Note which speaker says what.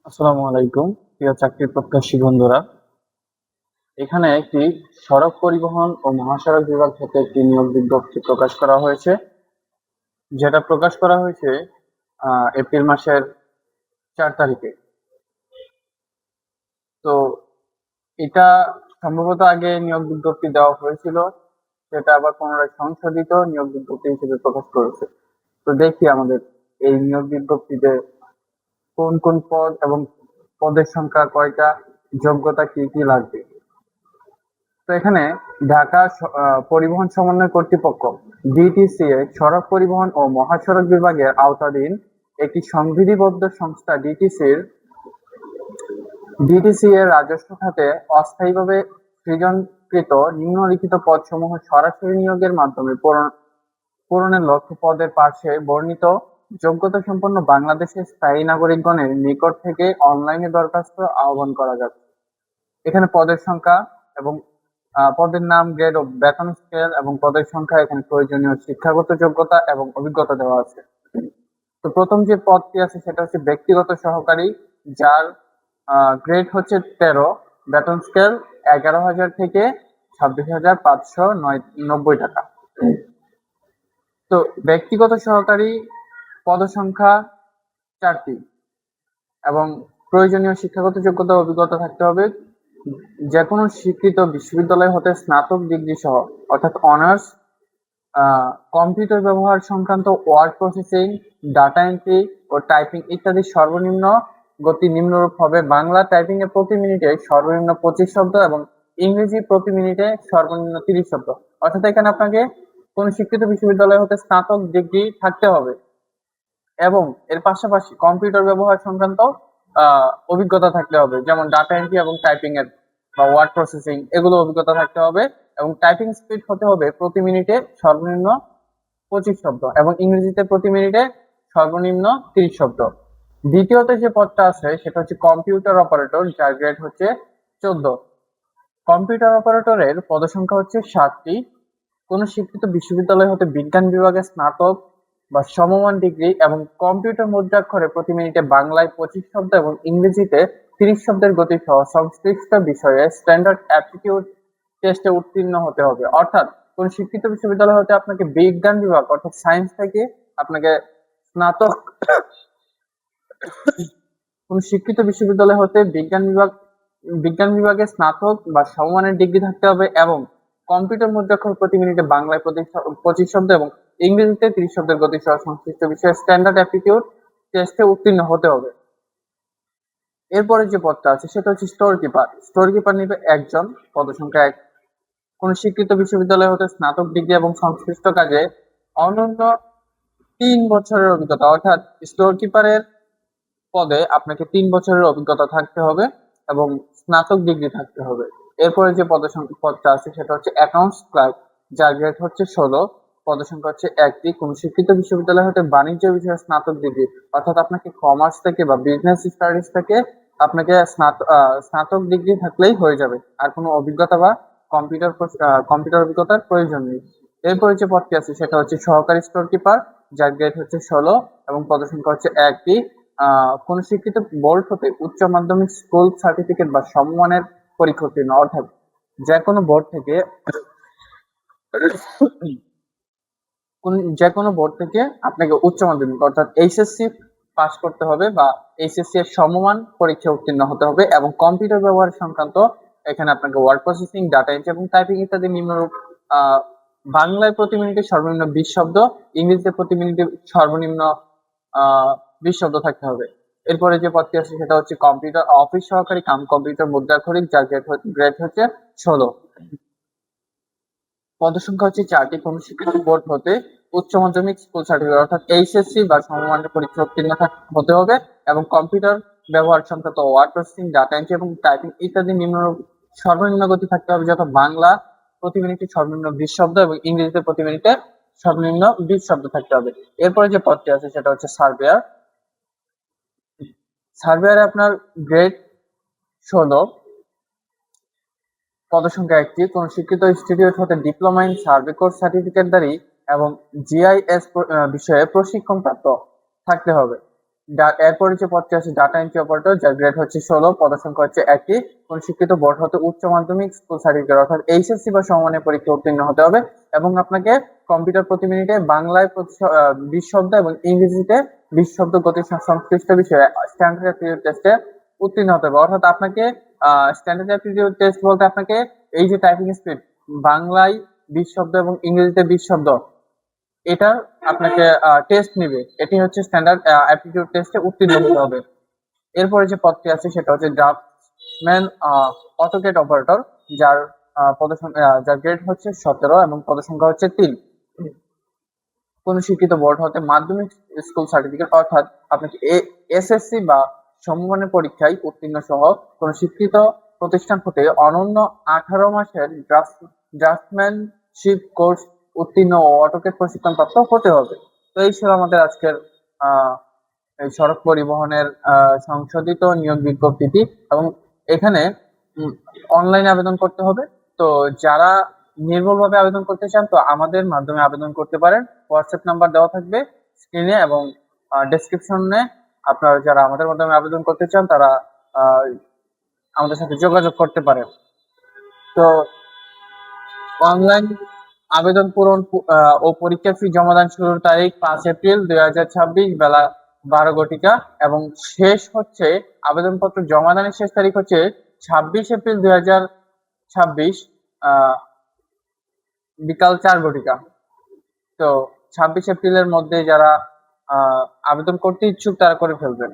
Speaker 1: আসসালামু আলাইকুম প্রিয় চাকরি প্রত্যাশী বন্ধুরা। এখানে একটি সড়ক পরিবহন ও মহাসড়ক বিভাগ থেকে একটি নিয়োগ বিজ্ঞপ্তি প্রকাশ করা হয়েছে, যেটা প্রকাশ করা হয়েছে এপ্রিল মাসের 4 তারিখে। তো এটা সম্ভবত আগে নিয়োগ বিজ্ঞপ্তি দেওয়া হয়েছিল, সেটা আবার পুনরায় সংশোধিত নিয়োগ বিজ্ঞপ্তি হিসেবে প্রকাশ করেছে। তো দেখি আমাদের এই নিয়োগ বিজ্ঞপ্তিতে কোন কোন পদ এবং পদের সংখ্যা কয়টা, যোগ্যতা কি কি লাগবে। তো এখানে ঢাকা পরিবহন সমন্বয় কর্তৃপক্ষ ডিটিসিএ সড়ক পরিবহন ও মহাসড়ক বিভাগের আওতাধীন একটি সংবিধিবদ্ধ সংস্থা ডিটিসি এর রাজস্ব খাতে অস্থায়ীভাবে সৃজনকৃত নিম্নলিখিত পদসমূহ সরাসরি নিয়োগের মাধ্যমে পূরণের লক্ষ্যে পদের পাশে বর্ণিত যোগ্যতা সম্পন্ন বাংলাদেশের স্থায়ী নাগরিকগণের নিকট থেকে অনলাইনে দরখাস্ত আহ্বান করা যাচ্ছে। এখানে পদের সংখ্যা এবং পদের নাম, গ্রেড ও বেতন স্কেল এবং পদের সংখ্যা, এখানে প্রয়োজনীয় শিক্ষাগত যোগ্যতা এবং অভিজ্ঞতা দেওয়া আছে। তো প্রথম যে পদটি আছে সেটা হচ্ছে ব্যক্তিগত সহকারী, যার গ্রেড হচ্ছে 13, বেতন স্কেল 11,000 থেকে 26,590 টাকা। তো ব্যক্তিগত সহকারী পদসংখ্যা 4টি এবং প্রয়োজনীয় শিক্ষাগত যোগ্যতা অভিজ্ঞতা থাকতে হবে যে কোনো স্বীকৃত বিশ্ববিদ্যালয় হতে স্নাতক ডিগ্রি সহ, অর্থাৎ অনার্স কম্পিউটার ব্যবহার সংক্রান্ত ওয়ার্ড প্রসেসিং, ডাটা এন্ট্রি ও টাইপিং ইত্যাদি। সর্বনিম্ন গতি নিম্নরূপ হবে: বাংলা টাইপিং এ প্রতি মিনিটে সর্বনিম্ন 25 শব্দ এবং ইংরেজি প্রতি মিনিটে সর্বনিম্ন 30 শব্দ। অর্থাৎ এখানে আপনাকে কোন স্বীকৃত বিশ্ববিদ্যালয় হতে স্নাতক ডিগ্রি থাকতে হবে এবং এর পাশাপাশি কম্পিউটার ব্যবহার সংক্রান্ত অভিজ্ঞতা থাকতে হবে, যেমন ডাটা এন্ট্রি এবং টাইপিং এর বা ওয়ার্ড প্রসেসিং, এগুলো অভিজ্ঞতা থাকতে হবে। এবং টাইপিং স্পিড হতে হবে প্রতি মিনিটে সর্বনিম্ন 25 শব্দ এবং ইংরেজিতে প্রতি মিনিটে সর্বনিম্ন 30 শব্দ। দ্বিতীয়ত যে পদটা আছে সেটা হচ্ছে কম্পিউটার অপারেটর, যার গ্রেড হচ্ছে 14। কম্পিউটার অপারেটরের পদসংখ্যা হচ্ছে 7টি। কোন স্বীকৃত বিশ্ববিদ্যালয় হতে বিজ্ঞান বিভাগে স্নাতক বা সমমান ডিগ্রি এবং কম্পিউটার মুদ্রাক্ষরে প্রতি মিনিটে বাংলায় 25 শব্দ এবং ইংরেজিতে 30 শব্দের গতি সহ সংশ্লিষ্ট বিষয়ে স্ট্যান্ডার্ড অ্যাপটিটিউড টেস্টে উত্তীর্ণ হতে হবে। অর্থাৎ কোন শিক্ষিত বিশ্ববিদ্যালয় হতে আপনাকে বিজ্ঞান বিভাগ অর্থাৎ সায়েন্স থেকে আপনাকে স্নাতক, কোন শিক্ষিত বিশ্ববিদ্যালয় হতে বিজ্ঞান বিভাগে স্নাতক বা সমমানের ডিগ্রি থাকতে হবে এবং কম্পিউটার মুদ্রাক্ষর প্রতি মিনিটে বাংলায় 25 শব্দ এবং ইংরেজিতে 30 শব্দের গতি সহ সংশ্লিষ্ট বিষয়ে স্ট্যান্ডার্ড অ্যাপটিটিউড টেস্টে উত্তীর্ণ হতে হবে। এরপরে যে পদটা আছে সেটা হচ্ছে স্টোর কিপার। স্টোর কিপার নিবে একজন, পদসংখ্যা 1। কোন স্বীকৃত বিশ্ববিদ্যালয় হতে স্নাতক ডিগ্রি এবং সংশ্লিষ্ট কাজে অনন্য 3 বছরের অভিজ্ঞতা, অর্থাৎ স্টোর কিপারের পদে আপনাকে 3 বছরের অভিজ্ঞতা থাকতে হবে এবং স্নাতক ডিগ্রি থাকতে হবে। এরপরে যে পদটা আছে সেটা হচ্ছে অ্যাকাউন্টস ক্লার্ক, যার গ্রেড হচ্ছে 16, পদসংখ্যা হচ্ছে 1টি। কোন শিক্ষিত বিশ্ববিদ্যালয় হতে বাণিজ্য বিষয়ে স্নাতক ডিগ্রি, অর্থাৎ আপনাকে কমার্স থেকে বা বিজনেস স্টাডিজ থেকে আপনাকে স্নাতক ডিগ্রি থাকলেই হয়ে যাবে, আর কোনো অভিজ্ঞতা বা কম্পিউটার অভিজ্ঞতার প্রয়োজন নেই। এরপরে যে পদটি আছে সেটা হচ্ছে সহকারী স্টোর কিপার, যার গ্রেড হচ্ছে 16 এবং পদসংখ্যা হচ্ছে 1টি। কোন শিক্ষিত বোর্ড হতে উচ্চ মাধ্যমিক স্কুল সার্টিফিকেট বা সমমানের পরীক্ষা উত্তীর্ণ, অর্থাৎ যে কোনো বোর্ড থেকে আপনাকে উচ্চ মাধ্যমিক অর্থাৎ এইচএসসি পাস করতে হবে বা এইচএসসি এর সমমান পরীক্ষা উত্তীর্ণ হতে হবে এবং কম্পিউটার ব্যবহার সংক্রান্ত এখানে আপনাকে ওয়ার্ড প্রসেসিং, ডাটা এন্ট্রি এবং টাইপিং ইত্যাদি নিম্নরূপ বাংলায় প্রতি মিনিটে সর্বনিম্ন 20 শব্দ, ইংরেজিতে প্রতি মিনিটে সর্বনিম্ন 20 শব্দ থাকতে হবে। এরপরে যে পদটি আছে সেটা হচ্ছে কম্পিউটার অফিস সহকারী কাম কম্পিউটার মুদ্রাক্ষরিক, যার গ্রেড হচ্ছে 16, পদসংখ্যা হচ্ছে 4টি। কোন শিক্ষিত বোর্ড হতে উচ্চ মাধ্যমিক স্কুল সার্টিফিকেট অর্থাৎ এইচএসসি বা সমমানের পরীক্ষা উত্তীর্ণ হতে হবে এবং কম্পিউটার ব্যবহার সংক্রান্ত ওয়ার্ড প্রসেসিং, ডাটা এন্ট্রি এবং টাইপিং ইত্যাদি সর্বনিম্ন গতি থাকতে হবে, যত বাংলা প্রতি মিনিটে সর্বনিম্ন 20 শব্দ এবং ইংরেজিতে প্রতি মিনিটে সর্বনিম্ন 20 শব্দ থাকতে হবে। এরপরে যে পদটি আছে সেটা হচ্ছে সার্ভেয়ার। সার্ভেয়ারে আপনার গ্রেড 16, পদসংখ্যা 1টি। কোন শিক্ষিত ইনস্টিটিউট হতে ডিপ্লোমা ইন সার্ভে কোর্স সার্টিফিকেটধারী এবং জিআইএস বিষয়ে প্রশিক্ষণ প্রাপ্ত থাকতে হবে। এরপর হচ্ছে পদটি আছে ডাটা এন্ট্রি অপারেটর, যার গ্রেড হচ্ছে 16, পদসংখ্যা হচ্ছে 1টি। কোন শিক্ষিত বোর্ড হতে উচ্চ মাধ্যমিক স্কুল সার্টিফিকেট অর্থাৎ এইচএসসি বা সমমানের পরীক্ষা উত্তীর্ণ হতে হবে এবং আপনাকে কম্পিউটার প্রতি মিনিটে বাংলায় 20 শব্দ এবং ইংরেজিতে 20 শব্দ গতি সংশ্লিষ্ট বিষয়ে স্ট্যান্ডার্ড অ্যাপটিটিউড টেস্টে উত্তীর্ণ হতে হবে। অর্থাৎ আপনাকে স্ট্যান্ডার্ড অ্যাপটিটিউড টেস্ট বলতে আপনাকে এই যে টাইপিং স্পিড, বাংলায় 20 শব্দ এবং ইংরেজিতে 20 শব্দ, এটা আপনাকে টেস্ট নিবে। এটি হচ্ছে স্ট্যান্ডার্ড অ্যাপটিটিউড টেস্টে উত্তীর্ণ হতে হবে। এরপরে যে পদটি আছে সেটা হচ্ছে ড্রাফটম্যান অটোকেট অপারেটর, যার যার গ্রেড হচ্ছে 17 এবং পদসংখ্যা হচ্ছে 3। কোন শিক্ষিত বোর্ড হতে মাধ্যমিক স্কুল সার্টিফিকেট অর্থাৎ আপনাকে এসএসসি বা সমমানের পরীক্ষায় উত্তীর্ণ সহ কোন শিক্ষিত প্রতিষ্ঠান হতে অনন্য 18 মাসের ড্রাফটম্যানশিপ কোর্স উত্তীর্ণ ও অটোকেট প্রশিক্ষণ প্রাপ্ত হতে হবে। তো এই ছিল আমাদের আজকের এই সড়ক পরিবহনের সংশোধিত নিয়োগ বিজ্ঞপ্তিটি। এবং এখানে অনলাইনে আবেদন করতে হবে। তো যারা নির্ভুলভাবে আবেদন করতে চান তো আমাদের মাধ্যমে আবেদন করতে পারেন। হোয়াটসঅ্যাপ নাম্বার দেওয়া থাকবে স্ক্রিনে এবং ডেসক্রিপশনে। আপনারা যারা আমাদের মাধ্যমে আবেদন করতে চান তারা আমাদের সাথে যোগাযোগ করতে পারেন। তো অনলাইন আবেদন পূরণ ও পরীক্ষা ফি জমাদান শুরুর তারিখ 5 এপ্রিল 2026 বেলা 12 ঘটিকা এবং শেষ হচ্ছে আবেদনপত্র জমাদানের শেষ তারিখ হচ্ছে 26 এপ্রিল 2026 বিকাল 4 ঘটিকা। তো 26 এপ্রিলের মধ্যে যারা আবেদন করতে ইচ্ছুক তারা করে ফেলবেন।